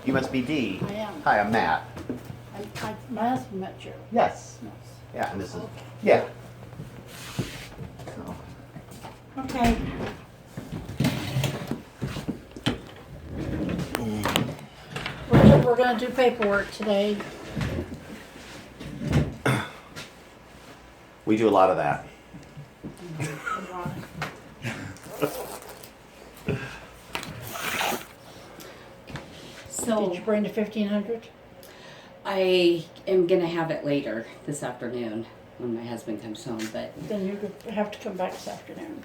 You must be Dee. I am. Hi, I'm Matt. My husband met you. Yes. Yes. Yeah, and this is, Okay. yeah. So, Okay. We're gonna do paperwork today. we do a lot of that. So Did you bring the 1,500? I am gonna have it later this afternoon when my husband comes home. But Then you have to come back this afternoon.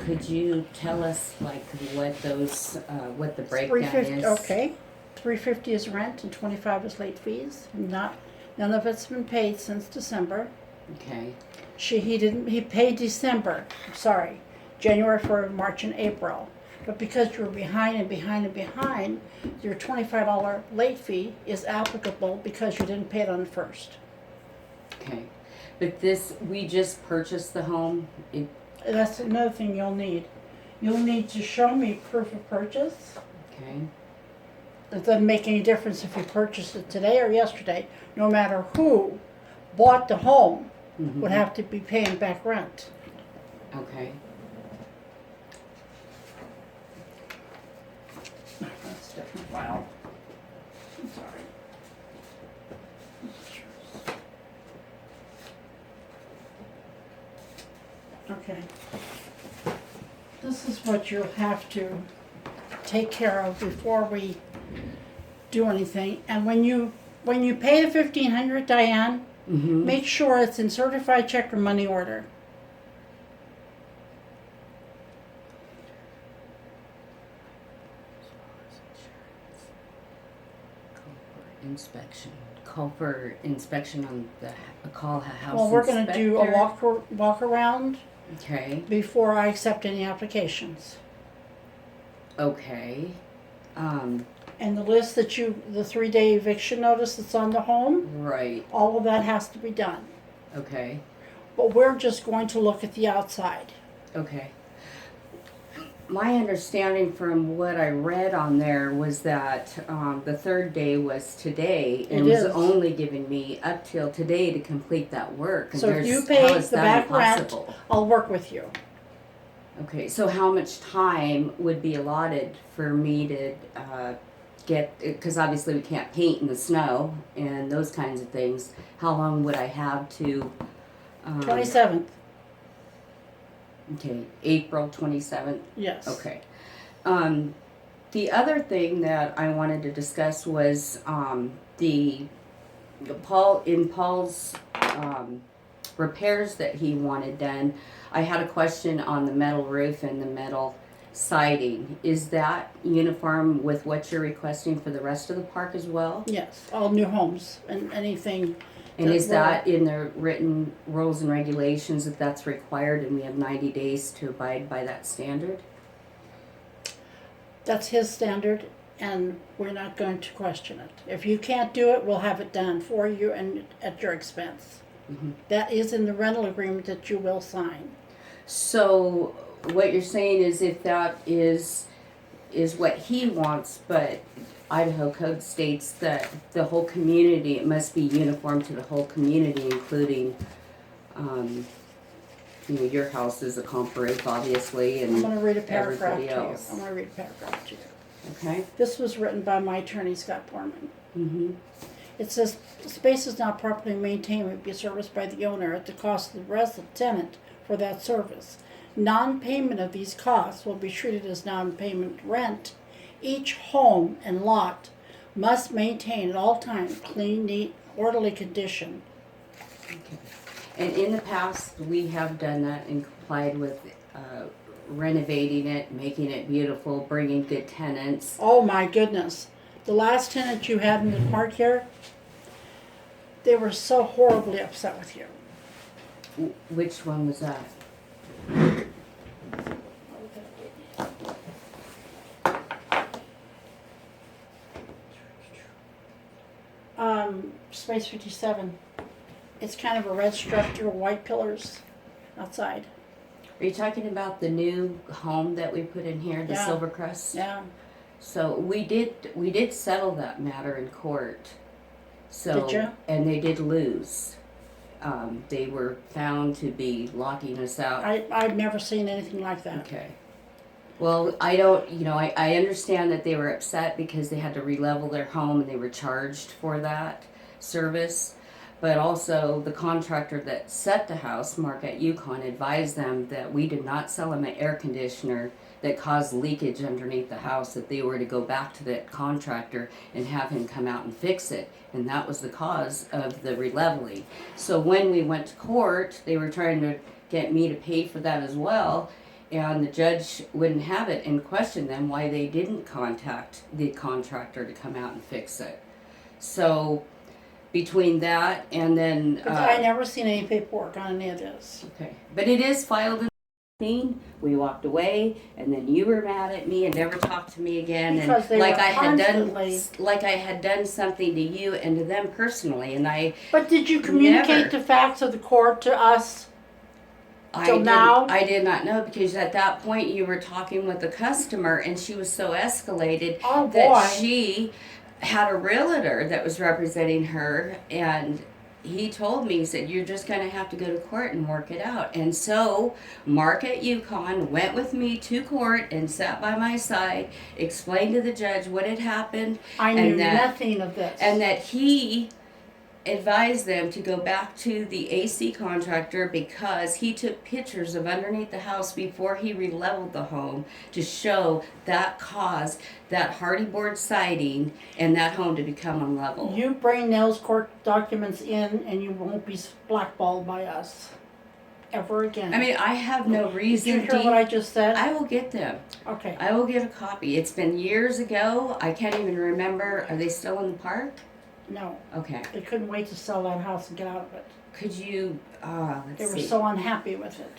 could you tell us like what those what the breakdown 350. is? Okay. 350 is rent and 25 is late fees. None of it's been paid since December. Okay. He paid December, sorry, January, February, March, and April. But because you're behind and behind and behind, your $25 late fee is applicable because you didn't pay it on the first. Okay. But we just purchased the home. That's another thing you'll need. You'll need to show me proof of purchase. Okay. It doesn't make any difference if you purchased it today or yesterday. No matter who bought the home Mm-hmm. would have to be paying back rent. Okay. That's a different file. I'm sorry. Okay. This is what you'll have to take care of before we do anything. And when you pay the 1,500, Diane, Mm-hmm. make sure it's in certified check or money order. Inspection. Call for inspection on the house. Well, we're going to do a walk around Okay. before I accept any applications. Okay. And the list that the 3-day eviction notice that's on the home, Right. all of that has to be done. Okay. But we're just going to look at the outside. Okay. My understanding from what I read on there was that the third day was today, and It was is. only giving me up till today to complete that work. And So if you how pay is the that back rent, impossible? I'll work with you. Okay, so how much time would be allotted for me to get? Because obviously we can't paint in the snow and those kinds of things. How long would I have to? 27th, Okay, April 27th. yes. Okay. The other thing that I wanted to discuss was Paul's repairs that he wanted done. I had a question on the metal roof and the metal siding. Is that uniform with what you're requesting for the rest of the park as well? Yes, all new homes and anything. And is that in the written rules and regulations that that's required, and we have 90 days to abide by that standard? That's his standard, and we're not going to question it. If you can't do it, we'll have it done for you and at your expense. Mm-hmm. That is in the rental agreement that you will sign. So what you're saying is if that is what he wants, but Idaho code states that the whole community, it must be uniform to the whole community, including, your house is a comp roof, obviously, and I'm going to read a paragraph everybody to you. else. I'm going to read a paragraph to you. Okay. This was written by my attorney, Scott Portman. Mm-hmm. It says, space is not properly maintained may be serviced by the owner at the cost of the resident tenant for that service. Non-payment of these costs will be treated as non-payment rent. Each home and lot must maintain at all times clean, neat, orderly condition. Okay. And in the past, we have done that and complied with renovating it, making it beautiful, bringing good tenants. Oh my goodness. The last tenant you had in the park here, they were so horribly upset with you. Which one was that? Space 57. It's kind of a red structure, white pillars outside. Are you talking about the new home that we put in here, the Yeah. Silvercrest? Yeah. So we did settle that matter in court. So, Did you? and they did lose. They were found to be locking us out. I've never seen anything like that. Okay. Well, I don't, I understand that they were upset because they had to re-level their home and they were charged for that service. But also the contractor that set the house, Mark at Yukon, advised them that we did not sell them an air conditioner that caused leakage underneath the house, that they were to go back to that contractor and have him come out and fix it. And that was the cause of the re-leveling. So when we went to court, they were trying to get me to pay for that as well. And the judge wouldn't have it and questioned them why they didn't contact the contractor to come out and fix it. So between that and then... But I never seen any paperwork on any of this. Okay. But it is filed in the... We walked away, and then you were mad at me and never talked to me again. Because and they like were I had constantly... like I had done something to you and to them personally, and I... But did you communicate never... the facts of the court to us? Till now? I did not know, because at that point you were talking with a customer and she was so escalated that she had a realtor that was representing her, and he told me, he said, you're just going to have to go to court and work it out. And so Mark at Yukon went with me to court and sat by my side, explained to the judge what had happened. I knew nothing of this. And that he advised them to go back to the AC contractor because he took pictures of underneath the house before he re-leveled the home to show that caused that hardy board siding and that home to become unlevel. You bring those court documents in and you won't be blackballed by us ever again. I mean, I have no reason. Did you hear what I just said? I will get them. Okay. I will get a copy. It's been years ago. I can't even remember. Are they still in the park? No. Okay. They couldn't wait to sell that house and get out of it. Could you, let's They see. were so unhappy with it.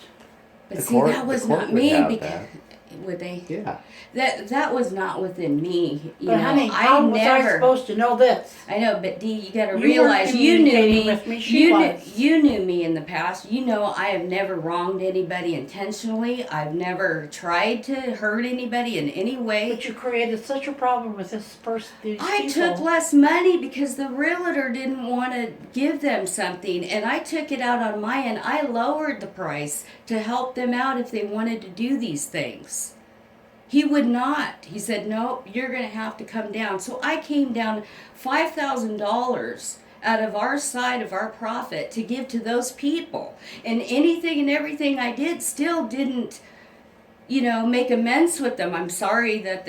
But The see, court- that was the court not would me have because that. would they? Yeah. That was not within me. You But know, honey, how was I supposed to know this? I know, but Dee, you got to You realize weren't you knew communicating me. with me, she was. You knew me in the past. You know, I have never wronged anybody intentionally. I've never tried to hurt anybody in any way. But you created such a problem with this person. These I people. took less money because the realtor didn't want to give them something, and I took it out on my end. I lowered the price to help them out if they wanted to do these things. He would not. He said, no, you're going to have to come down. So I came down $5,000 out of our side of our profit to give to those people. And anything and everything I did still didn't, make amends with them. I'm sorry that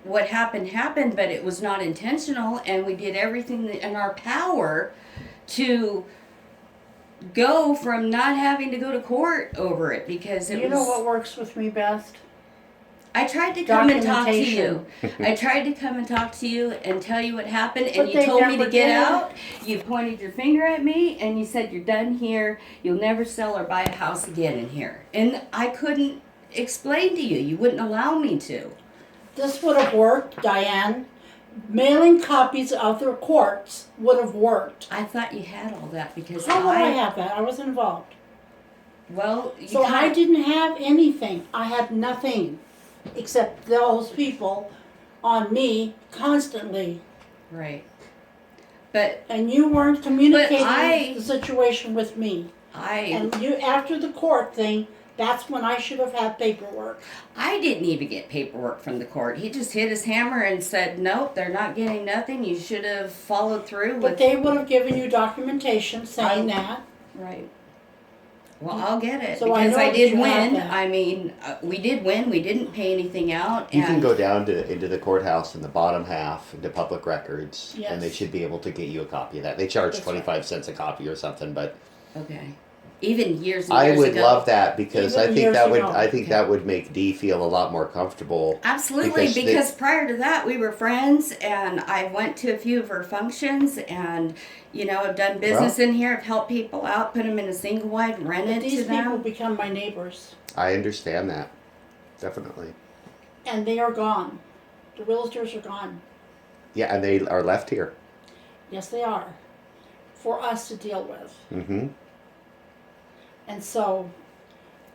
what happened, but it was not intentional. And we did everything in our power to go from not having to go to court over it because it was... You know what works with me best? I tried to come and talk to you. I tried to come and talk to you and tell you what happened, and But you they told me to never get did. out. You pointed your finger at me, and you said, you're done here. You'll never sell or buy a house again in here. And I couldn't explain to you. You wouldn't allow me to. This would have worked, Diane. Mailing copies of the courts would have worked. I thought you had all that because How would I have that? I was involved. Well, you So I kinda- didn't have anything. I had nothing except those people on me constantly. Right. But And you weren't communicating I- the situation with me. And you, after the court thing, that's when I should have had paperwork. I didn't even get paperwork from the court. He just hit his hammer and said, nope, they're not getting nothing. You should have followed through But with... they would have given you documentation saying that. Right. Well, I'll get it So I because know I that did you have win. that. I mean, we did win. We didn't pay anything out. You can and- go down into the courthouse in the bottom half into public records, and they Yes. should be able to get you a copy of that. They charge That's 25 cents a copy or something, but Okay. Even years and I years would ago. love that because Even I think years that would ago. I think that would make Dee feel a lot more comfortable. Absolutely, because they- because prior to that we were friends, and I went to a few of her functions, and I've done business in here. I've helped people out, put them in a single wide, But rented these to people them. become my neighbors. I understand that, definitely. And they are gone. The realtors are gone. Yeah, and they are left here. Yes, they are. For us to deal with. Mm-hmm. And so,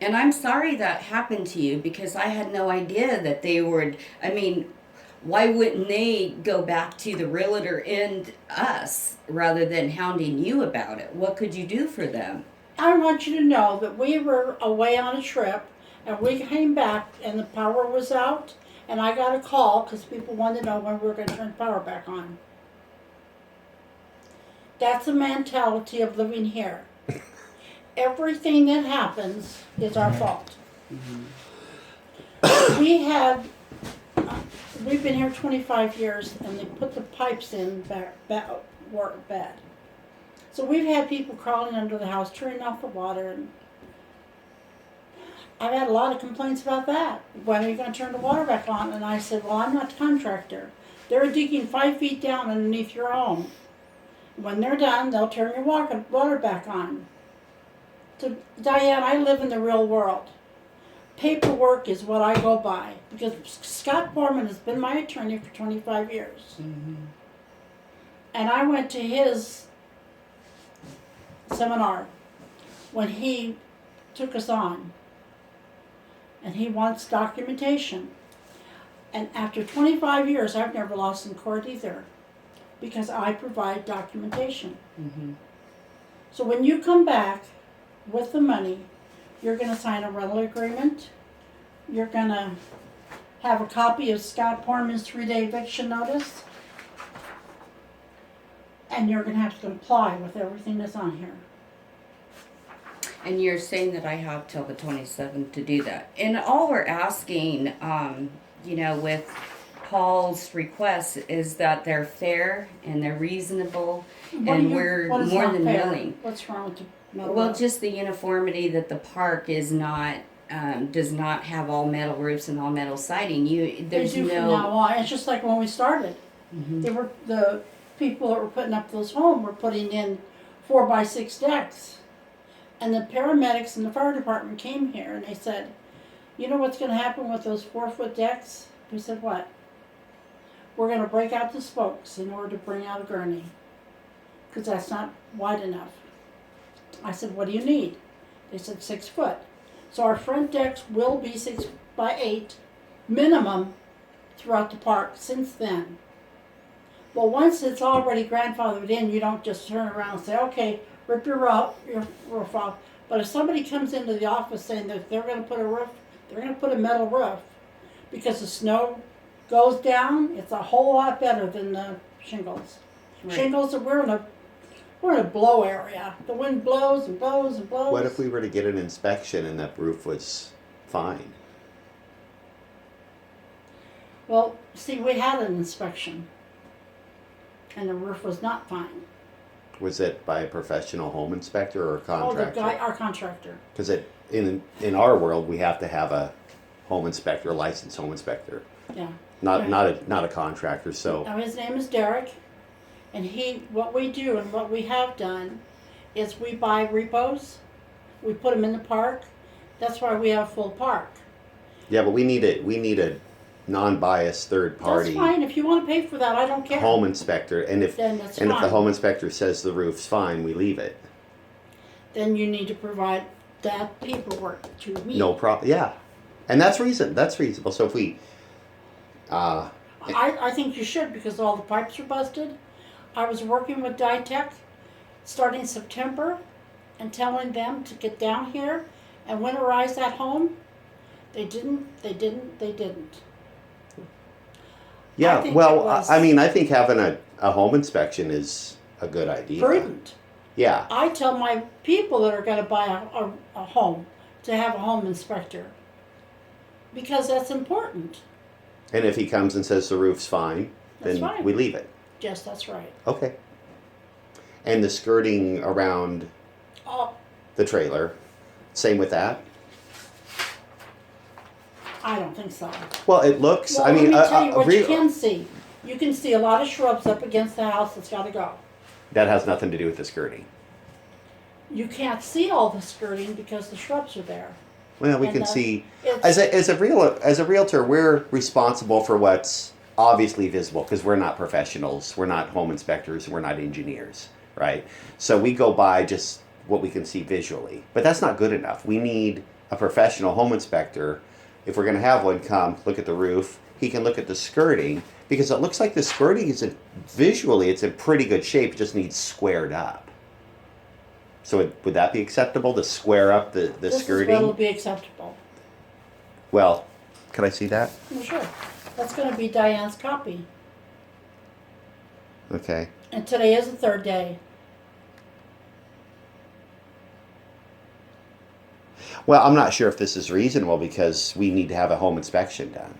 And I'm sorry that happened to you because I had no idea that they would. I mean, why wouldn't they go back to the realtor and us rather than hounding you about it? What could you do for them? I want you to know that we were away on a trip and we came back and the power was out and I got a call because people wanted to know when we were going to turn the power back on. That's the mentality of living here. Everything that happens is our fault. We've been here 25 years and they put the pipes in weren't bad. So we've had people crawling under the house, turning off the water, and I've had a lot of complaints about that. When are you going to turn the water back on? And I said, well, I'm not the contractor. They're digging 5 feet down underneath your home. When they're done, they'll turn your water back on. So, Diane, I live in the real world. Paperwork is what I go by because Scott Borman has been my attorney for 25 years. Mm-hmm. And I went to his seminar when he took us on. And he wants documentation. And after 25 years, I've never lost in court either because I provide documentation. Mm-hmm. So when you come back with the money, you're going to sign a rental agreement. You're going to have a copy of Scott Porman's 3-day eviction notice. And you're going to have to comply with everything that's on here. And you're saying that I have till the 27th to do that. And all we're asking, with Paul's requests is that they're fair and they're reasonable, we're more than willing. What's wrong with the Well, just the uniformity that the park is not does not have all metal roofs and all metal siding. There's they do no. From now on. It's just like when we started. Mm-hmm. The people that were putting up those homes were putting in 4x6 decks, and the paramedics and the fire department came here and they said, "You know what's going to happen with those 4-foot decks?" We said, "What?" "We're going to break out the spokes in order to bring out a gurney, because that's not wide enough." I said, "What do you need?" They said 6 foot. So our front decks will be 6x8 minimum throughout the park since then. Well, once it's already grandfathered in, you don't just turn around and say, "Okay, rip your roof off." But if somebody comes into the office saying that they're going to put a roof, they're going to put a metal roof because the snow goes down. It's a whole lot better than the shingles. Right. Shingles, we're in a blow area. The wind blows and blows and blows. What if we were to get an inspection and that roof was fine? Well, see, we had an inspection, and the roof was not fine. Was it by a professional home inspector or a contractor? Oh, our contractor. Because in our world, we have to have a home inspector, a licensed home inspector. Yeah. Not a contractor. So. Now his name is Derek. And what we do and what we have done is we buy repos, we put them in the park. That's why we have a full park. Yeah, but we need a non-biased third party. That's fine. If you want to pay for that, I don't care. Home inspector, and if the home inspector says the roof's fine, we leave it. Then you need to provide that paperwork to me. No problem. Yeah, and that's reasonable. So if we, I think you should, because all the pipes are busted. I was working with Ditech starting September and telling them to get down here and winterize that home. They didn't. Yeah, I think having a home inspection is a good idea. Prudent. Yeah. I tell my people that are going to buy a home to have a home inspector because that's important. And if he comes and says the roof's fine, then we leave it. Yes, that's right. Okay. And the skirting around the trailer, same with that? I don't think so. Well, it looks, well, let me tell you what you can see. You can see a lot of shrubs up against the house that's got to go. That has nothing to do with the skirting. You can't see all the skirting because the shrubs are there. Well, we can see, as a realtor, we're responsible for what's obviously visible because we're not professionals, we're not home inspectors, we're not engineers, right? So we go by just what we can see visually. But that's not good enough. We need a professional home inspector. If we're going to have one come look at the roof, he can look at the skirting, because it looks like the skirting is visually it's in pretty good shape. It just needs squared up. So would that be acceptable to square up the This skirting? is what'll be acceptable. Well, can I see that? Well, sure. That's gonna be Diane's copy. Okay. And today is the third day. Well, I'm not sure if this is reasonable because we need to have a home inspection done.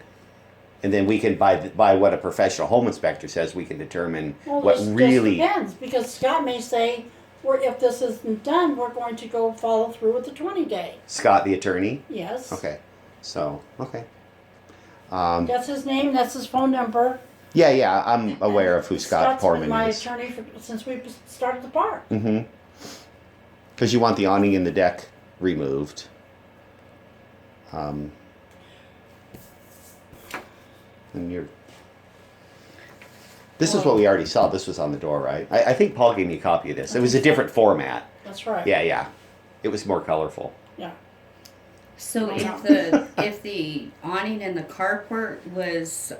And then we can, by what a professional home inspector says, we can determine what This really... depends, because Scott may say, if this isn't done, we're going to go follow through with the 20-day. Scott, the attorney? Yes. Okay. So, okay. That's his name, that's his phone number. Yeah, I'm aware of who Scott Scott's been Portman my is. attorney since we started the park. Mm-hmm. Because you want the awning and the deck removed. And you're... This is what we already saw. This was on the door, right? I think Paul gave me a copy of this. It was a different format. That's right. Yeah. It was more colorful. Yeah. So I if know. if the awning and the carport was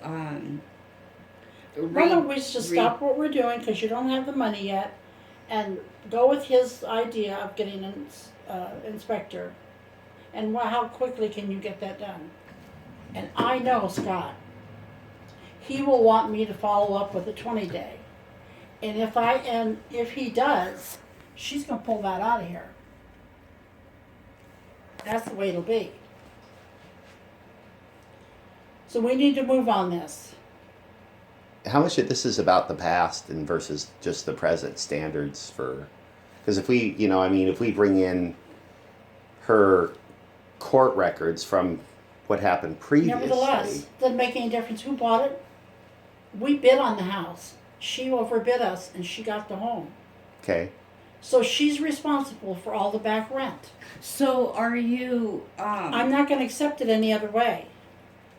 Why don't we just stop what we're doing, because you don't have the money yet, and go with his idea of getting an inspector. And how quickly can you get that done? And I know Scott. He will want me to follow up with a 20-day. And if he does, she's gonna pull that out of here. That's the way it'll be. So we need to move on this. How much of this is about the past and versus just the present standards for... Because if we, if we bring in her court records from what happened previously... Nevertheless, doesn't make any difference who bought it. We bid on the house. She overbid us, and she got the home. Okay. So she's responsible for all the back rent. So are you? I'm not going to accept it any other way.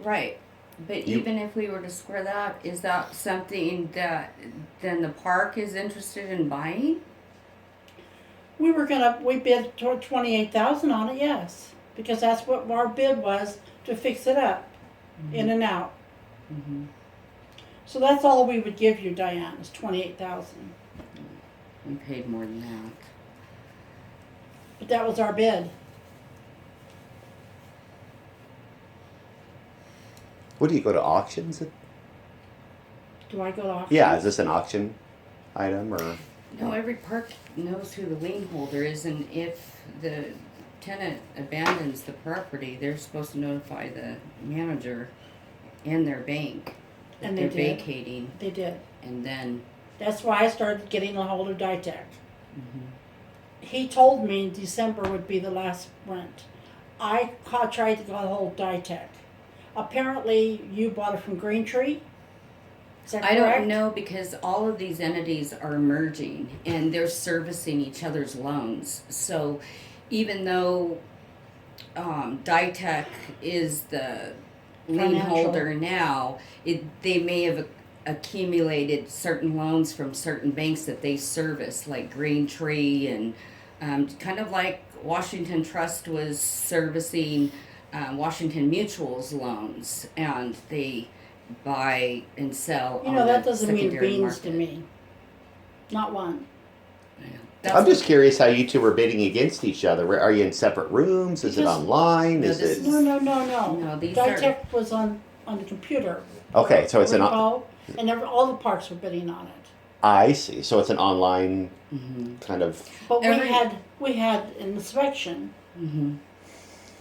Right. But even if we were to square that, is that something that then the park is interested in buying? We bid toward 28,000 on it, yes, because that's what our bid was to fix it up, in and out. Mm-hmm. So that's all we would give you, Diane, is 28,000. We paid more than that. But that was our bid. What do you go to auctions? Do I go to auction? Yeah, is this an auction item or? No, every park knows who the lien holder is, and if the tenant abandons the property, they're supposed to notify the manager and their bank that And they they're did. vacating, They did. and then. That's why I started getting a hold of Ditech. Mm-hmm. He told me December would be the last rent. I tried to get a hold of Ditech. Apparently, you bought it from Green Tree. Is that I correct? don't know, because all of these entities are merging and they're servicing each other's loans. So even though Ditech is the lien Financial. holder now, they may have accumulated certain loans from certain banks that they service, like Green Tree, and kind of like Washington Trust was servicing Washington Mutual's loans, and they buy and sell on that the doesn't mean secondary beans to market. me. Not one. Yeah. I'm just curious how you two were bidding against each other. Are you in separate rooms? Is it Because- online? No, Is this it? is- No. No, these are- Ditech was on the computer. Okay, so it's an. Recall, and all the parks were bidding on it. I see. So it's an online Mm-hmm. kind of. But Every- we had an inspection, Mm-hmm.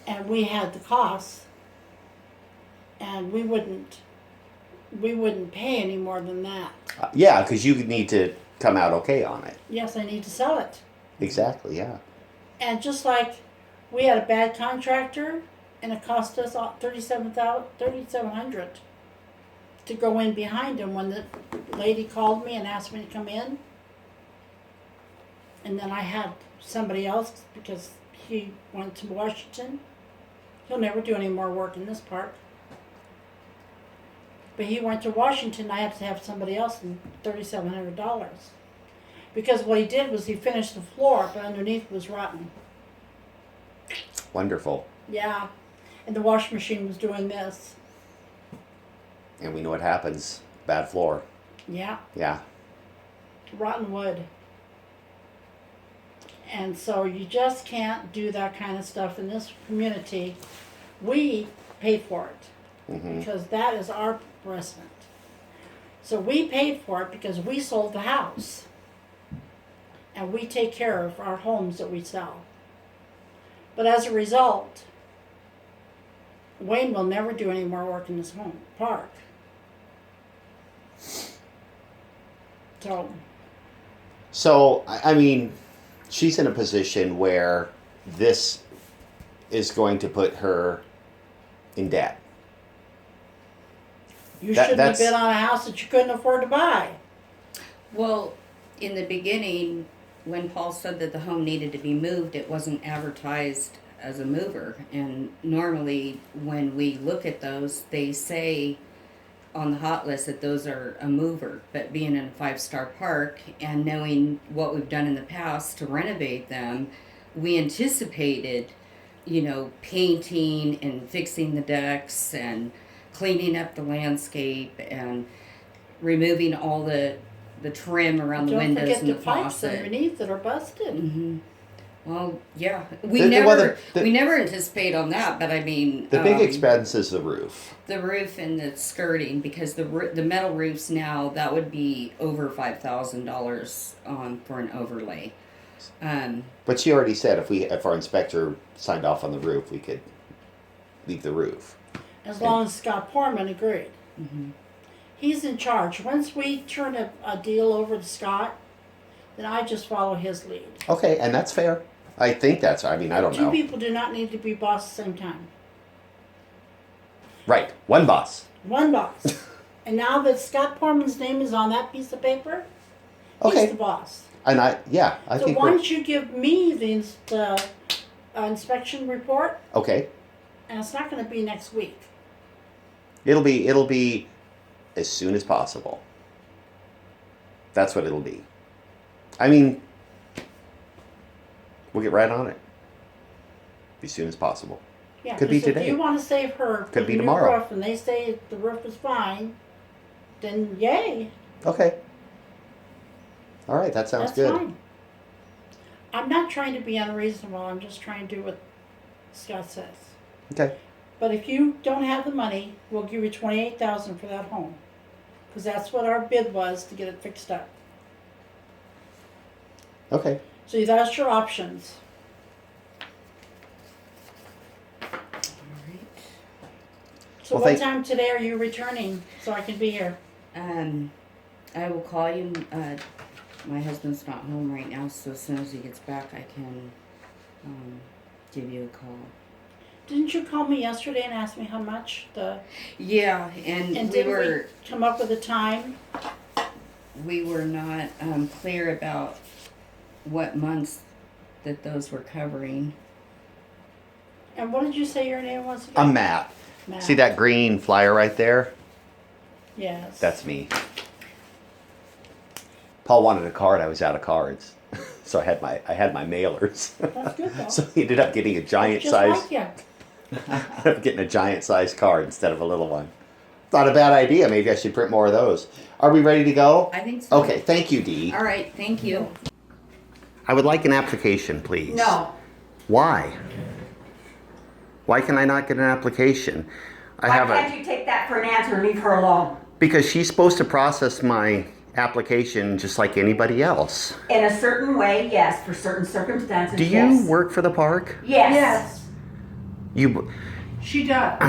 and we had the costs, and we wouldn't pay any more than that. Yeah, because you need to come out okay on it. Yes, I need to sell it. Exactly. Yeah. And just like we had a bad contractor, and it cost us $3,700 to go in behind him when the lady called me and asked me to come in. And then I had somebody else, because he went to Washington. He'll never do any more work in this park. But he went to Washington, I had to have somebody else and $3,700. Because what he did was he finished the floor, but underneath was rotten. Wonderful. Yeah. And the washing machine was doing this. And we know what happens. Bad floor. Yeah, Yeah. rotten wood. And so you just can't do that kind of stuff in this community. We paid for it Mm-hmm. because that is our resident. So we paid for it because we sold the house. And we take care of our homes that we sell. But as a result, Wayne will never do any more work in his home park. So, I mean, she's in a position where this is going to put her in debt. You That- shouldn't have that's- bid on a house that you couldn't afford to buy. Well, in the beginning, when Paul said that the home needed to be moved, it wasn't advertised as a mover. And normally, when we look at those, they say on the hot list that those are a mover. But being in a 5-star park and knowing what we've done in the past to renovate them, we anticipated, painting and fixing the decks and cleaning up the landscape and removing all the trim around the Don't windows forget and the the pipes faucet. underneath that are busted. Mm-hmm. Well, yeah, we The- never well, the- we never anticipate on that, but I mean The big expense is the roof. the roof and the skirting, because the metal roofs now, that would be over $5,000 for an overlay. But she already said if our inspector signed off on the roof, we could leave the roof. As long as Scott Portman agreed. Mm-hmm. He's in charge. Once we turn a deal over to Scott, then I just follow his lead. Okay, and that's fair. I think that's. I mean, I don't Two know. people do not need to be boss at the same time. Right, one boss. One boss. And now that Scott Portman's name is on that piece of paper, he's Okay. the boss. And I So think. why don't you give me the inspection report, Okay, and it's not going to be next week. it'll be as soon as possible. That's what it'll be. I mean, we'll get right on it. As soon as possible. Yeah, Could be 'cause if today. you want to save her Could be the new tomorrow. roof, and they say the roof is fine, then yay, Okay. All right, that sounds that's good. fine. I'm not trying to be unreasonable. I'm just trying to do what Scott says. Okay. But if you don't have the money, we'll give you $28,000 for that home, because that's what our bid was to get it fixed up. Okay. So that's your options. So Well, what thank- time today are you returning so I can be here? I will call you. My husband's not home right now, so as soon as he gets back, I can give you a call. Didn't you call me yesterday and ask me how much Yeah, and and we did were we come up with a time? we were not clear about what months that those were covering. And what did you say your name was again? I'm Matt. Matt. See that green flyer right there? Yes. That's me. Paul wanted a card. I was out of cards, so I had my mailers. That's good though. So he ended up getting a giant Just size. like you. Ended up getting a giant size card instead of a little one. Not a bad idea. Maybe I should print more of those. Are we ready to go? I think so. Okay. Thank you, Dee. All right. Thank you. I would like an application, please. No. Why? Why can I not get an application? I Why have can't you take that for an answer and leave her alone? because she's supposed to process my application just like anybody else. In a certain way, yes. For certain circumstances, Do you yes. work for the park? Yes. You. She does.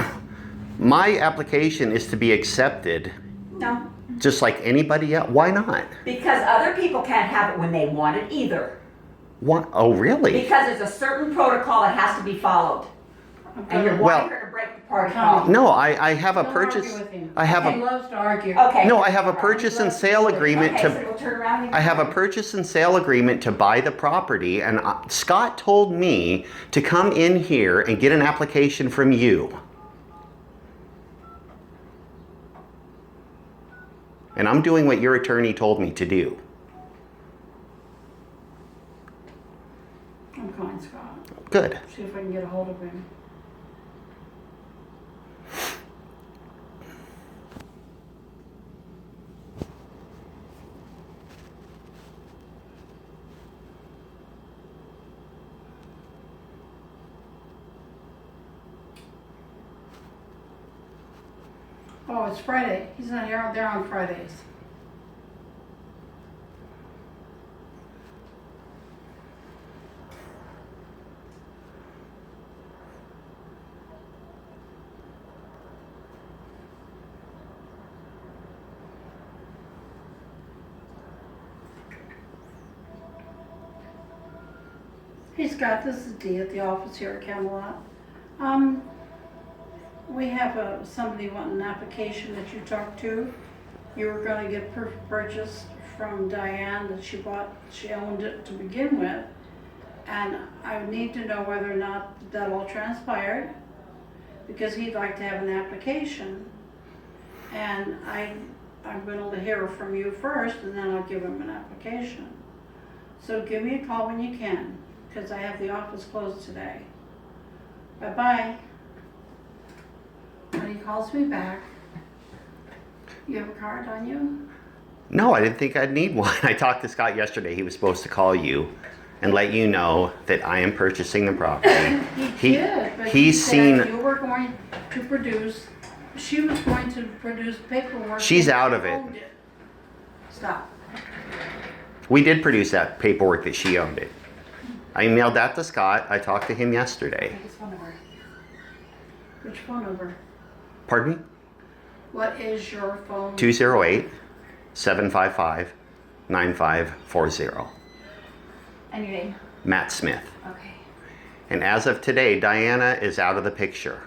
My application is to be accepted No. just like anybody else. Why not? Because other people can't have it when they want it either. What? Oh, really? Because there's a certain protocol that has to be followed. And you're Well- wanting her to break the protocol. No, I have a Don't purchase. argue with him. I have He a loves to argue. Okay. no. I have a purchase and sale agreement Okay, so to. we'll turn around and I have a purchase and sale agreement to buy the property, and Scott told me to come in here and get an application from you. And I'm doing what your attorney told me to do. I'm calling Scott. Good. See if I can get a hold of him. Oh, it's Friday. He's not here. They're on Fridays. Hey Scott, this is Dee at the office here at Camelot. We have somebody wanting an application that you talked to. You were gonna get proof of purchase from Diane that she owned it to begin with. And I need to know whether or not that all transpired, because he'd like to have an application. And I'm gonna hear from you first, and then I'll give him an application. So give me a call when you can, because I have the office closed today. Bye-bye. When he calls me back, you have a card on you? No, I didn't think I'd need one. I talked to Scott yesterday. He was supposed to call you and let you know that I am purchasing the property. He did, but he said you were going to produce, she was going to produce paperwork. She's that out you of it. owned Stop. We did produce that paperwork that she owned it. I emailed that to Scott. I talked to him yesterday. His phone number. Which phone number? Pardon me? What is your phone? 208-755-9540. And your name? Matt Smith. Okay. And as of today, Diana is out of the picture.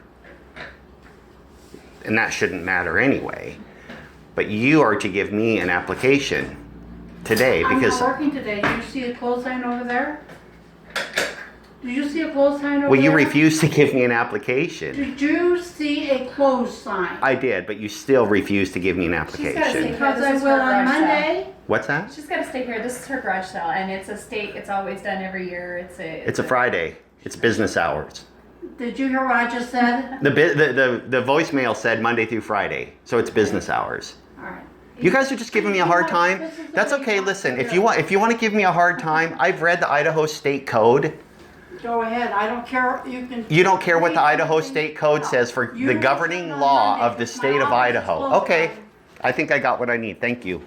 And that shouldn't matter anyway. But you are to give me an application today because... I'm not working today. Do you see a clothes sign over there? Did you see a clothes sign over there? Well, you refused to give me an application. Did you see a clothes sign? I did, but you still refused to give me an She's gotta application. say- Because This I is will her on garage sale. Monday. What's that? She's got to stay here. This is her garage sale, and it's a stake. It's always done every year. It's a Friday. It's business hours. Did you hear what I just said? The voicemail said Monday through Friday, so it's business hours. All right. You guys are just giving me a hard time. That's okay. Listen, if you want to give me a hard time, I've read the Idaho State Code. Go ahead. I don't care. You don't care what the Idaho State Code says for the governing law of the state of Idaho. Okay, I think I got what I need. Thank you.